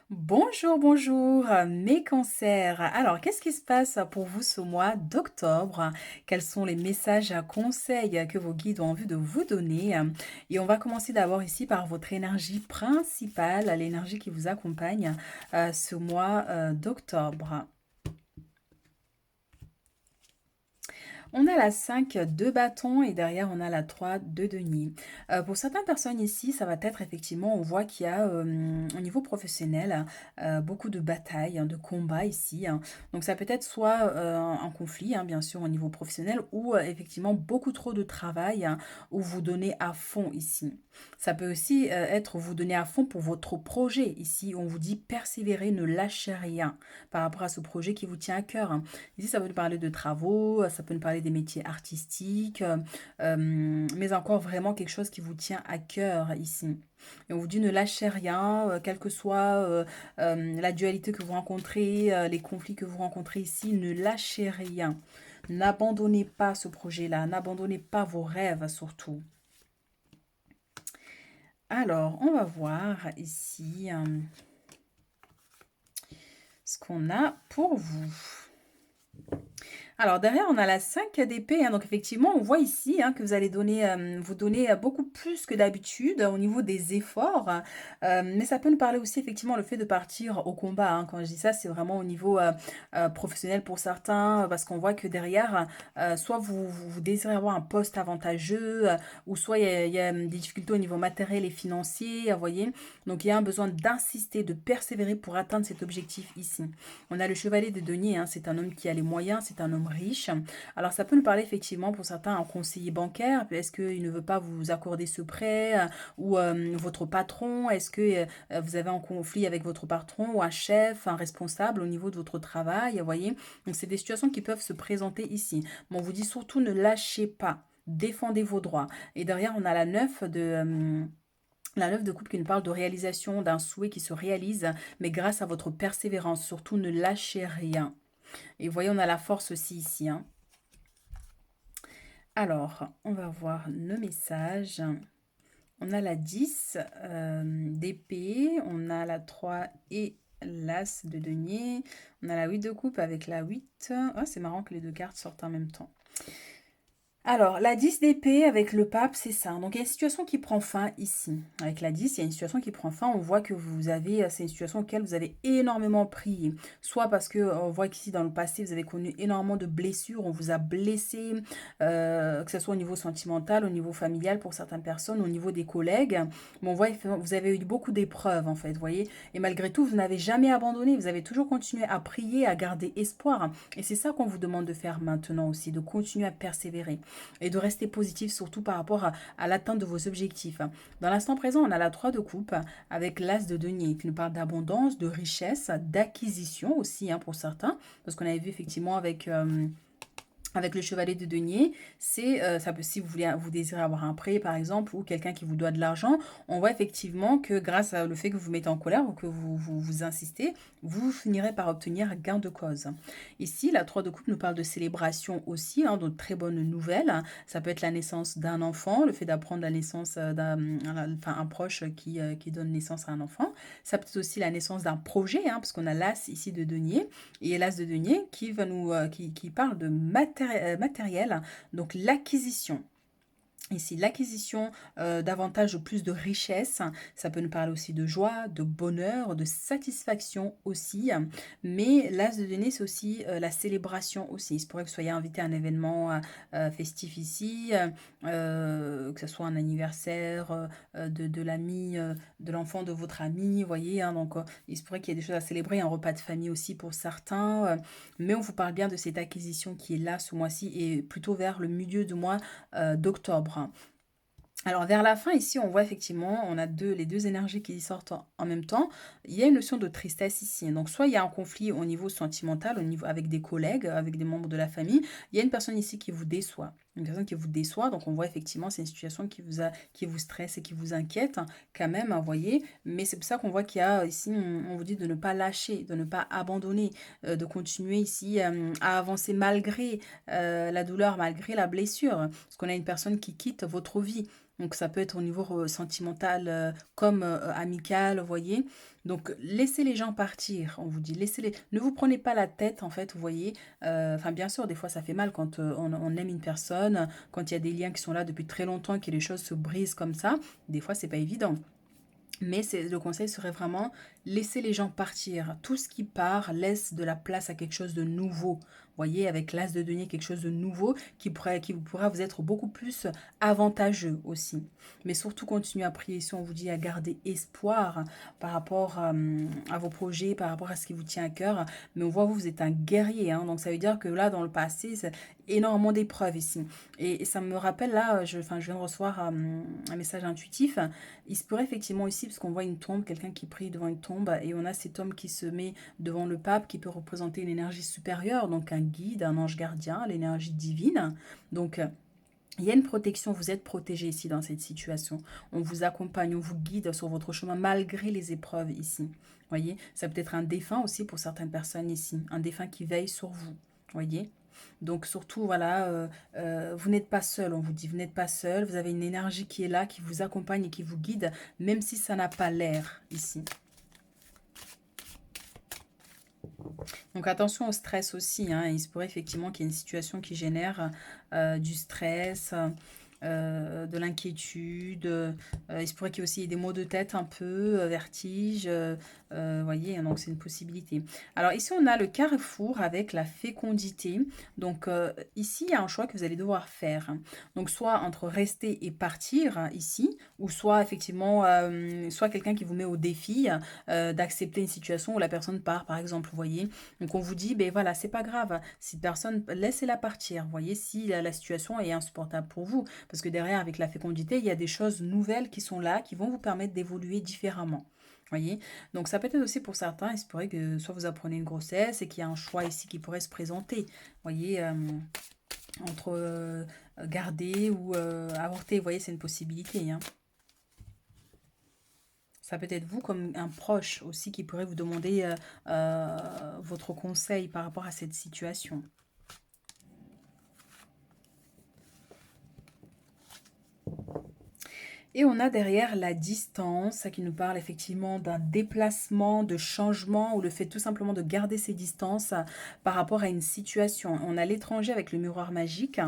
Bonjour, bonjour, mes cancers. Alors, qu'est-ce qui se passe pour vous ce mois d'octobre? Quels sont les messages, conseils que vos guides ont envie de vous donner? Et on va commencer d'abord ici par votre énergie principale, l'énergie qui vous accompagne ce mois d'octobre. On a la 5 de bâton et derrière on a la 3 de denier. Pour certaines personnes ici, ça va être effectivement, on voit qu'il y a au niveau professionnel beaucoup de batailles, hein, de combats ici, hein. Donc ça peut être soit un conflit, hein, bien sûr, au niveau professionnel, ou effectivement beaucoup trop de travail, hein, où vous donnez à fond ici. Ça peut aussi être vous donner à fond pour votre projet ici. On vous dit persévérer, ne lâchez rien par rapport à ce projet qui vous tient à cœur, hein. Ici, ça peut nous parler de travaux, ça peut nous parler des métiers artistiques, mais encore vraiment quelque chose qui vous tient à cœur ici. Et on vous dit ne lâchez rien, quelle que soit la dualité que vous rencontrez, les conflits que vous rencontrez ici, ne lâchez rien. N'abandonnez pas ce projet-là, n'abandonnez pas vos rêves surtout. Alors, on va voir ici ce qu'on a pour vous. Alors derrière, on a la 5 d'épée, hein, donc effectivement, on voit ici hein, que vous allez donner, vous donner beaucoup plus que d'habitude au niveau des efforts. Mais ça peut nous parler aussi effectivement le fait de partir au combat, hein. Quand je dis ça, c'est vraiment au niveau professionnel pour certains, parce qu'on voit que derrière, soit vous désirez avoir un poste avantageux, ou soit il y a des difficultés au niveau matériel et financier, vous voyez. Donc il y a un besoin d'insister, de persévérer pour atteindre cet objectif ici. On a le chevalier de denier, hein, c'est un homme qui a les moyens, c'est un homme riche. Alors ça peut nous parler effectivement pour certains un conseiller bancaire. Est-ce qu'il ne veut pas vous accorder ce prêt ou votre patron? Est-ce que vous avez un conflit avec votre patron ou un chef, un responsable au niveau de votre travail? Vous voyez. Donc c'est des situations qui peuvent se présenter ici. Mais on vous dit surtout ne lâchez pas. Défendez vos droits. Et derrière, on a la 9 de coupe qui nous parle de réalisation d'un souhait qui se réalise, mais grâce à votre persévérance. Surtout, ne lâchez rien. Et voyez, on a la force aussi ici, hein. Alors, on va voir nos messages. On a la 10 d'épée, on a la 3 et l'as de denier. On a la 8 de coupe avec la 8. Oh, c'est marrant que les deux cartes sortent en même temps. Alors, la 10 d'épée avec le pape, c'est ça. Donc, il y a une situation qui prend fin ici. Avec la 10, il y a une situation qui prend fin. On voit que vous avez, c'est une situation auquel vous avez énormément prié. Soit parce que on voit qu'ici, dans le passé, vous avez connu énormément de blessures. On vous a blessé, que ce soit au niveau sentimental, au niveau familial pour certaines personnes, au niveau des collègues. Mais on voit que vous avez eu beaucoup d'épreuves, en fait, vous voyez. Et malgré tout, vous n'avez jamais abandonné. Vous avez toujours continué à prier, à garder espoir. Et c'est ça qu'on vous demande de faire maintenant aussi, de continuer à persévérer et de rester positif surtout par rapport à l'atteinte de vos objectifs. Dans l'instant présent, on a la 3 de coupe avec l'as de denier qui nous parle d'abondance, de richesse, d'acquisition aussi hein, pour certains, parce qu'on avait vu effectivement avec le chevalier de denier, c'est ça peut si vous voulez vous désirez avoir un prêt par exemple ou quelqu'un qui vous doit de l'argent, on voit effectivement que grâce au fait que vous mettez en colère ou que vous insistez, vous finirez par obtenir gain de cause. Ici, la 3 de coupe nous parle de célébration aussi, hein, de très bonnes nouvelles. Ça peut être la naissance d'un enfant, le fait d'apprendre la naissance enfin, un proche qui donne naissance à un enfant. Ça peut être aussi la naissance d'un projet, hein, parce qu'on a l'as ici de denier et l'as de denier qui va nous qui parle de matériel, donc l'acquisition. Ici, l'acquisition davantage plus de richesse, ça peut nous parler aussi de joie, de bonheur, de satisfaction aussi. Mais l'as de denier, c'est aussi la célébration aussi. Il se pourrait que vous soyez invité à un événement festif ici, que ce soit un anniversaire de l'ami, de l'enfant de votre ami, vous voyez. Hein, donc, il se pourrait qu'il y ait des choses à célébrer, un repas de famille aussi pour certains. Mais on vous parle bien de cette acquisition qui est là ce mois-ci et plutôt vers le milieu du mois d'octobre. Alors vers la fin ici, on voit effectivement, on a les deux énergies qui sortent en même temps. Il y a une notion de tristesse ici. Donc soit il y a un conflit au niveau sentimental, au niveau avec des collègues, avec des membres de la famille. Il y a une personne ici qui vous déçoit. Une personne qui vous déçoit. Donc on voit effectivement c'est une situation qui vous stresse et qui vous inquiète quand même, vous voyez. Mais c'est pour ça qu'on voit qu'il y a ici, on vous dit de ne pas lâcher, de ne pas abandonner, de continuer ici à avancer malgré la douleur, malgré la blessure. Parce qu'on a une personne qui quitte votre vie. Donc ça peut être au niveau sentimental comme amical, vous voyez. Donc, laissez les gens partir, on vous dit. Laissez-les. Ne vous prenez pas la tête, en fait, vous voyez. Enfin, bien sûr, des fois, ça fait mal quand on aime une personne, quand il y a des liens qui sont là depuis très longtemps et que les choses se brisent comme ça. Des fois, c'est pas évident. Mais le conseil serait vraiment laisser les gens partir. Tout ce qui part laisse de la place à quelque chose de nouveau. Voyez, avec l'as de denier, quelque chose de nouveau qui pourra vous être beaucoup plus avantageux aussi. Mais surtout, continuez à prier si on vous dit à garder espoir par rapport à vos projets, par rapport à ce qui vous tient à cœur. Mais on voit, vous êtes un guerrier. Hein, donc, ça veut dire que là, dans le passé, c'est énormément d'épreuves ici. Et ça me rappelle là, je viens de recevoir un message intuitif. Il se pourrait effectivement ici, parce qu'on voit une tombe, quelqu'un qui prie devant une tombe, et on a cet homme qui se met devant le pape, qui peut représenter une énergie supérieure, donc un guide, un ange gardien, l'énergie divine. Donc, il y a une protection, vous êtes protégé ici dans cette situation. On vous accompagne, on vous guide sur votre chemin malgré les épreuves ici. Voyez, ça peut être un défunt aussi pour certaines personnes ici, un défunt qui veille sur vous. Voyez, donc surtout, voilà, vous n'êtes pas seul, on vous dit, vous n'êtes pas seul, vous avez une énergie qui est là, qui vous accompagne et qui vous guide, même si ça n'a pas l'air ici. Donc attention au stress aussi, hein, il se pourrait effectivement qu'il y ait une situation qui génère du stress, de l'inquiétude, il se pourrait qu'il y ait aussi des maux de tête un peu, vertige, voyez, donc c'est une possibilité. Alors ici on a le carrefour avec la fécondité, donc ici il y a un choix que vous allez devoir faire, donc soit entre rester et partir ici, ou soit effectivement, soit quelqu'un qui vous met au défi d'accepter une situation où la personne part par exemple, vous voyez, donc on vous dit, ben voilà, c'est pas grave, si personne, laissez-la partir, vous voyez, si la situation est insupportable pour vous, parce que derrière, avec la fécondité, il y a des choses nouvelles qui sont là, qui vont vous permettre d'évoluer différemment. Voyez, donc ça peut être aussi pour certains, il se pourrait que soit vous apprenez une grossesse et qu'il y a un choix ici qui pourrait se présenter. Voyez, entre garder ou avorter, vous voyez, c'est une possibilité. Hein. Ça peut être vous comme un proche aussi qui pourrait vous demander votre conseil par rapport à cette situation. Et on a derrière la distance qui nous parle effectivement d'un déplacement, de changement ou le fait tout simplement de garder ses distances par rapport à une situation. On a l'étranger avec le miroir magique.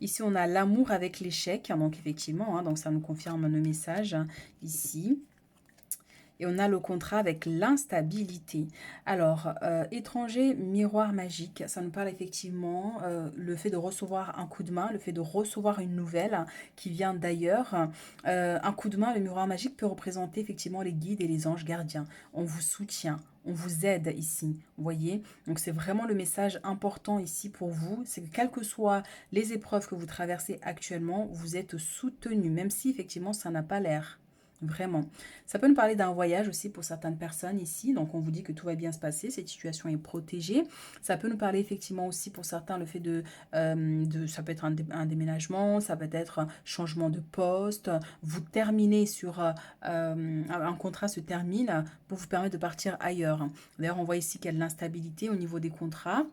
Ici, on a l'amour avec l'échec. Donc effectivement, hein, donc ça nous confirme le message ici. Et on a le contrat avec l'instabilité. Alors, étranger, miroir magique, ça nous parle effectivement le fait de recevoir un coup de main, le fait de recevoir une nouvelle qui vient d'ailleurs. Un coup de main, le miroir magique peut représenter effectivement les guides et les anges gardiens. On vous soutient. On vous aide ici, vous voyez. Donc c'est vraiment le message important ici pour vous, c'est que quelles que soient les épreuves que vous traversez actuellement, vous êtes soutenu, même si effectivement ça n'a pas l'air. Vraiment. Ça peut nous parler d'un voyage aussi pour certaines personnes ici. Donc, on vous dit que tout va bien se passer. Cette situation est protégée. Ça peut nous parler effectivement aussi pour certains le fait ça peut être un déménagement, ça peut être un changement de poste. Vous terminez sur un contrat se termine pour vous permettre de partir ailleurs. D'ailleurs, on voit ici qu'il y a de l'instabilité au niveau des contrats.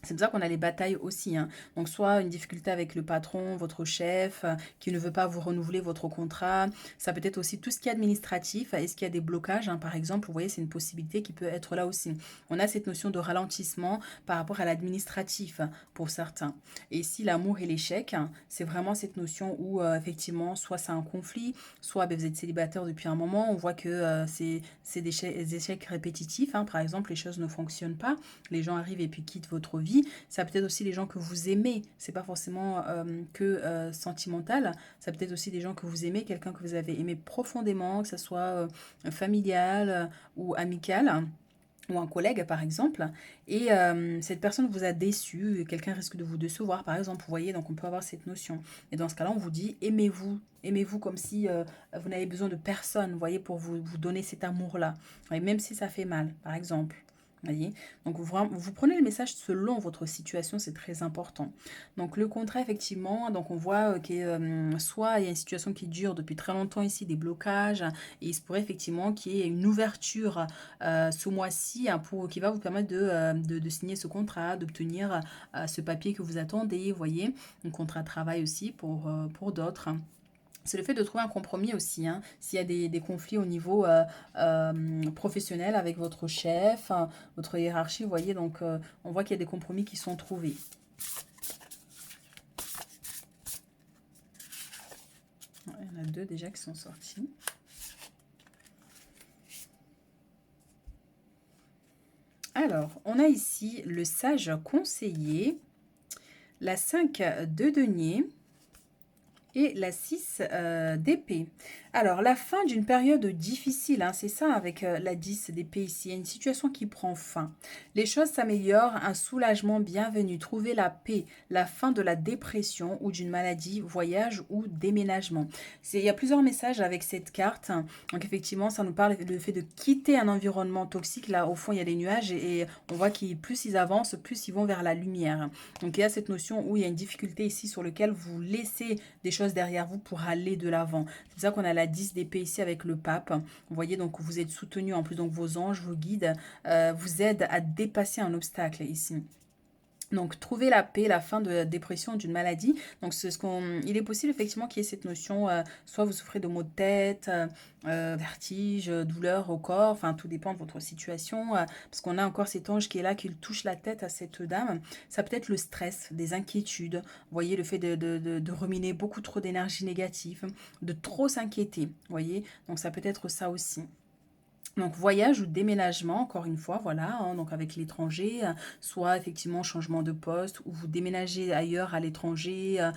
C'est pour ça qu'on a les batailles aussi. Hein. Donc, soit une difficulté avec le patron, votre chef, qui ne veut pas vous renouveler votre contrat. Ça peut être aussi tout ce qui est administratif. Est-ce qu'il y a des blocages, hein, par exemple? Vous voyez, c'est une possibilité qui peut être là aussi. On a cette notion de ralentissement par rapport à l'administratif pour certains. Et ici, l'amour et l'échec, c'est vraiment cette notion où, effectivement, soit c'est un conflit, soit ben, vous êtes célibataire depuis un moment. On voit que c'est des échecs répétitifs. Hein. Par exemple, les choses ne fonctionnent pas. Les gens arrivent et puis quittent votre vie. Ça peut être aussi les gens que vous aimez. C'est pas forcément que sentimental. Ça peut être aussi des gens que vous aimez, quelqu'un que vous avez aimé profondément, que ce soit familial ou amical ou un collègue par exemple, et cette personne vous a déçu, quelqu'un risque de vous décevoir par exemple, vous voyez, donc on peut avoir cette notion. Et dans ce cas-là, on vous dit aimez-vous, aimez-vous comme si vous n'avez besoin de personne, vous voyez, pour vous donner cet amour-là, et même si ça fait mal, par exemple. Voyez, donc vous prenez le message selon votre situation, c'est très important. Donc le contrat, effectivement, donc on voit que soit il y a une situation qui dure depuis très longtemps ici, des blocages, et il se pourrait effectivement qu'il y ait une ouverture ce mois-ci hein, qui va vous permettre de signer ce contrat, d'obtenir ce papier que vous attendez, vous voyez, un contrat de travail aussi pour d'autres. C'est le fait de trouver un compromis aussi, hein. S'il y a des conflits au niveau professionnel avec votre chef, hein, votre hiérarchie, vous voyez, donc on voit qu'il y a des compromis qui sont trouvés. Il y en a deux déjà qui sont sortis. Alors, on a ici le sage conseiller, la 5 de denier et la 6 d'épée. Alors, la fin d'une période difficile, hein, c'est ça avec la 10 d'épée ici. Il y a une situation qui prend fin. Les choses s'améliorent, un soulagement bienvenu. Trouver la paix, la fin de la dépression ou d'une maladie, voyage ou déménagement. Il y a plusieurs messages avec cette carte. Donc, effectivement, ça nous parle du fait de quitter un environnement toxique. Là, au fond, il y a les nuages et on voit que plus ils avancent, plus ils vont vers la lumière. Donc, il y a cette notion où il y a une difficulté ici sur laquelle vous laissez des choses derrière vous pour aller de l'avant. C'est pour ça qu'on a la 10 d'épée ici avec le pape. Vous voyez, donc vous êtes soutenu en plus, donc vos anges, vos guides vous aident à dépasser un obstacle ici. Donc, trouver la paix, la fin de la dépression, d'une maladie. Donc, il est possible effectivement qu'il y ait cette notion, soit vous souffrez de maux de tête, vertige, douleur au corps, enfin, tout dépend de votre situation, parce qu'on a encore cet ange qui est là, qui touche la tête à cette dame. Ça peut être le stress, des inquiétudes, vous voyez, le fait de ruminer beaucoup trop d'énergie négative, de trop s'inquiéter, vous voyez. Donc, ça peut être ça aussi. Donc voyage ou déménagement, encore une fois, voilà, hein, donc avec l'étranger, soit effectivement changement de poste, ou vous déménagez ailleurs à l'étranger,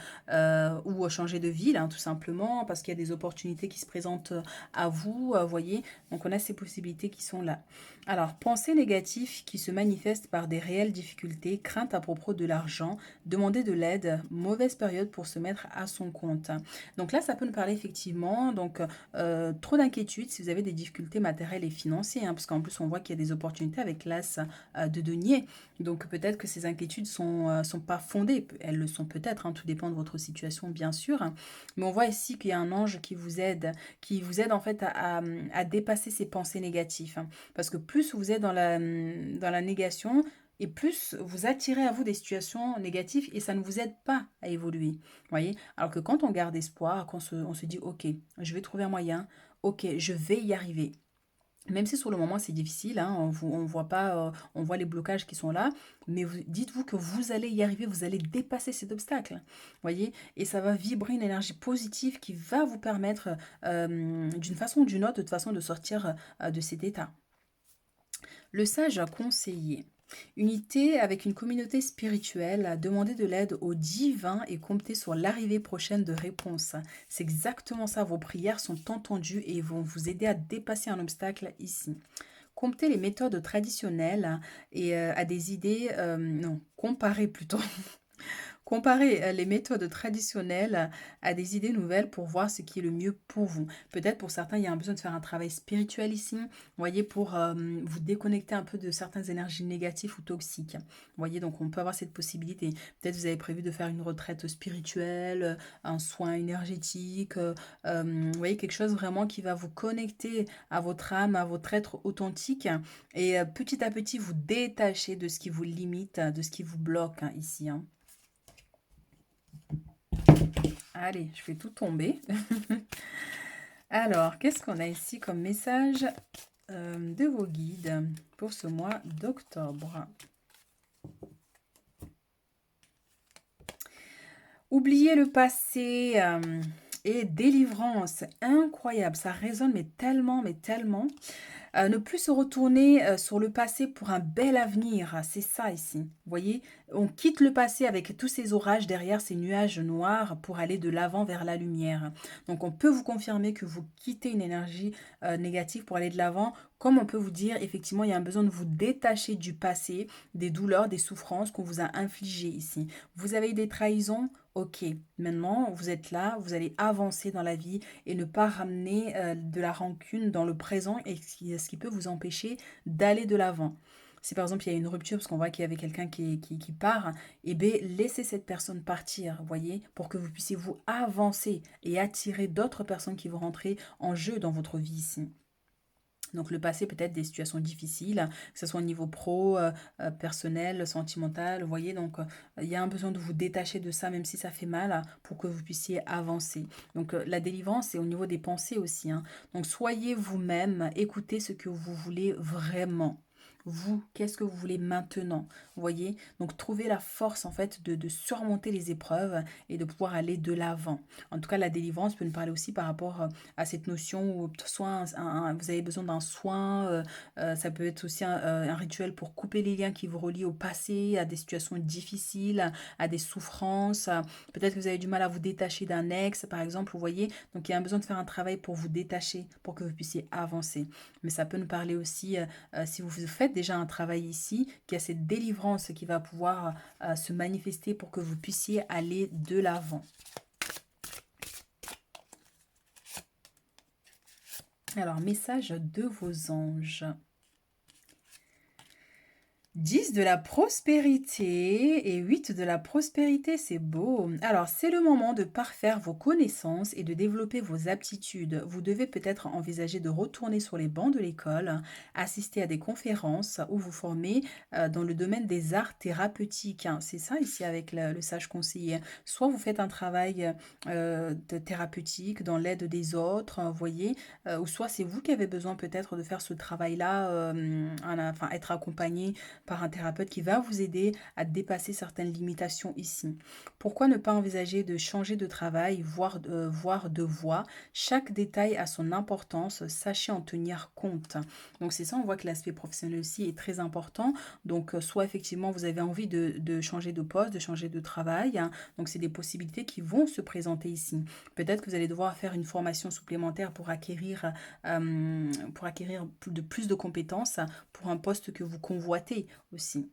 ou changer de ville, hein, tout simplement, parce qu'il y a des opportunités qui se présentent à vous, voyez, donc on a ces possibilités qui sont là. Alors, pensée négative qui se manifeste par des réelles difficultés, crainte à propos de l'argent, demander de l'aide, mauvaise période pour se mettre à son compte. Donc là, ça peut nous parler effectivement, donc trop d'inquiétude si vous avez des difficultés matérielles et financières, hein, parce qu'en plus on voit qu'il y a des opportunités avec l'as de denier, donc peut-être que ces inquiétudes sont pas fondées, elles le sont peut-être, hein, tout dépend de votre situation bien sûr, hein. Mais on voit ici qu'il y a un ange qui vous aide en fait à dépasser ces pensées négatives, hein, parce que plus vous êtes dans la négation, et plus vous attirez à vous des situations négatives et ça ne vous aide pas à évoluer. Voyez. Alors que quand on garde espoir, quand on se dit, ok, je vais trouver un moyen, ok, je vais y arriver. Même si sur le moment c'est difficile, hein, on voit pas, on voit les blocages qui sont là, mais dites-vous que vous allez y arriver, vous allez dépasser cet obstacle, voyez, et ça va vibrer une énergie positive qui va vous permettre, d'une façon ou d'une autre, de toute façon, de sortir de cet état. Le sage a conseillé unité avec une communauté spirituelle, à demander de l'aide au divin et compter sur l'arrivée prochaine de réponses. C'est exactement ça, vos prières sont entendues et vont vous aider à dépasser un obstacle ici. Comptez les méthodes traditionnelles et à des idées, non, comparez plutôt Comparez les méthodes traditionnelles à des idées nouvelles pour voir ce qui est le mieux pour vous. Peut-être pour certains, il y a un besoin de faire un travail spirituel ici, vous voyez, pour vous déconnecter un peu de certaines énergies négatives ou toxiques. Vous voyez, donc on peut avoir cette possibilité. Peut-être vous avez prévu de faire une retraite spirituelle, un soin énergétique, vous voyez, quelque chose vraiment qui va vous connecter à votre âme, à votre être authentique et petit à petit vous détacher de ce qui vous limite, de ce qui vous bloque, hein, ici, hein. Allez, je fais tout tomber. Alors, qu'est-ce qu'on a ici comme message de vos guides pour ce mois d'octobre? Oubliez le passé et délivrance. Incroyable, ça résonne mais tellement, mais tellement. Ne plus se retourner sur le passé pour un bel avenir, c'est ça ici. Vous voyez, on quitte le passé avec tous ces orages derrière, ces nuages noirs pour aller de l'avant vers la lumière. Donc on peut vous confirmer que vous quittez une énergie négative pour aller de l'avant, comme on peut vous dire effectivement il y a un besoin de vous détacher du passé, des douleurs, des souffrances qu'on vous a infligées ici. Vous avez eu des trahisons. Ok, maintenant vous êtes là, vous allez avancer dans la vie et ne pas ramener de la rancune dans le présent et ce qui peut vous empêcher d'aller de l'avant. Si par exemple il y a une rupture parce qu'on voit qu'il y avait quelqu'un qui part, eh bien laissez cette personne partir, voyez, pour que vous puissiez vous avancer et attirer d'autres personnes qui vont rentrer en jeu dans votre vie ici. Donc le passé peut-être des situations difficiles, que ce soit au niveau pro, personnel, sentimental, vous voyez, donc il y a un besoin de vous détacher de ça, même si ça fait mal, pour que vous puissiez avancer. Donc la délivrance, c'est au niveau des pensées aussi, hein. Donc soyez vous-même, écoutez ce que vous voulez vraiment. Vous, qu'est-ce que vous voulez maintenant? Vous voyez? Donc trouvez la force en fait de surmonter les épreuves et de pouvoir aller de l'avant. En tout cas, la délivrance peut nous parler aussi par rapport à cette notion où soit vous avez besoin d'un soin, ça peut être aussi un rituel pour couper les liens qui vous relient au passé, à des situations difficiles, à des souffrances. Peut-être que vous avez du mal à vous détacher d'un ex, par exemple, vous voyez. Donc il y a un besoin de faire un travail pour vous détacher, pour que vous puissiez avancer. Mais ça peut nous parler aussi, si vous faites déjà un travail ici, qu'il y a cette délivrance qui va pouvoir se manifester pour que vous puissiez aller de l'avant. Alors, message de vos anges. 10 de la prospérité et 8 de la prospérité, c'est beau. Alors, c'est le moment de parfaire vos connaissances et de développer vos aptitudes. Vous devez peut-être envisager de retourner sur les bancs de l'école, assister à des conférences ou vous former dans le domaine des arts thérapeutiques, hein. C'est ça ici avec le sage conseiller. Soit vous faites un travail de thérapeutique dans l'aide des autres, vous voyez, ou soit c'est vous qui avez besoin peut-être de faire ce travail-là, enfin être accompagné par un thérapeute qui va vous aider à dépasser certaines limitations ici. Pourquoi ne pas envisager de changer de travail, voire de voie? Chaque détail a son importance, sachez en tenir compte. Donc c'est ça, on voit que l'aspect professionnel aussi est très important. Donc soit effectivement vous avez envie de changer de poste, de changer de travail, hein. Donc c'est des possibilités qui vont se présenter ici. Peut-être que vous allez devoir faire une formation supplémentaire pour acquérir plus de compétences pour un poste que vous convoitez aussi.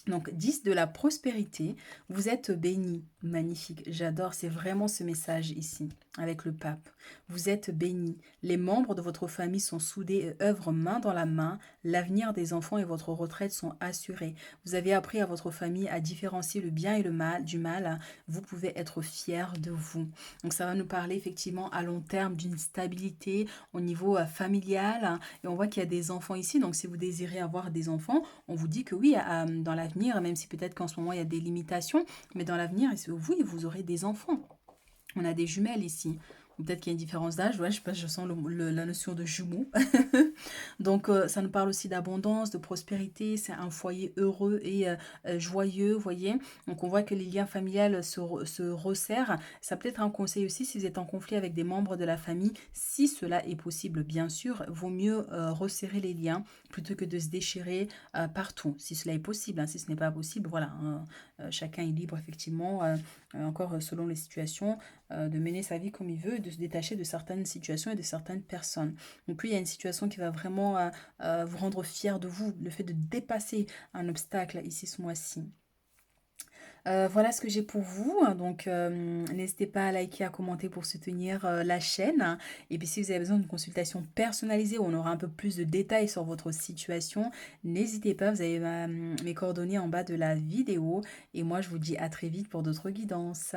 Donc 10 de la prospérité, vous êtes béni, magnifique, j'adore, c'est vraiment ce message ici avec le pape. Vous êtes béni, les membres de votre famille sont soudés et œuvrent main dans la main, l'avenir des enfants et votre retraite sont assurés. Vous avez appris à votre famille à différencier le bien et le mal du mal, vous pouvez être fiers de vous. Donc ça va nous parler effectivement à long terme d'une stabilité au niveau familial et on voit qu'il y a des enfants ici, donc si vous désirez avoir des enfants, on vous dit que oui, dans l'avenir, même si peut-être qu'en ce moment il y a des limitations, mais dans l'avenir, oui, vous aurez des enfants. On a des jumelles ici. Peut-être qu'il y a une différence d'âge, ouais, je sais pas, je sens la notion de jumeaux. Donc ça nous parle aussi d'abondance, de prospérité, c'est un foyer heureux et joyeux, vous voyez. Donc on voit que les liens familiales se resserrent. Ça peut être un conseil aussi si vous êtes en conflit avec des membres de la famille, si cela est possible, bien sûr, vaut mieux resserrer les liens plutôt que de se déchirer partout, si cela est possible, hein. Si ce n'est pas possible, voilà, hein, chacun est libre effectivement, encore selon les situations, de mener sa vie comme il veut, de se détacher de certaines situations et de certaines personnes. Donc lui, il y a une situation qui va vraiment vous rendre fier de vous, le fait de dépasser un obstacle ici ce mois-ci. Voilà ce que j'ai pour vous. Donc, n'hésitez pas à liker, à commenter pour soutenir la chaîne. Et puis, si vous avez besoin d'une consultation personnalisée où on aura un peu plus de détails sur votre situation, n'hésitez pas. Vous avez mes coordonnées en bas de la vidéo. Et moi, je vous dis à très vite pour d'autres guidances.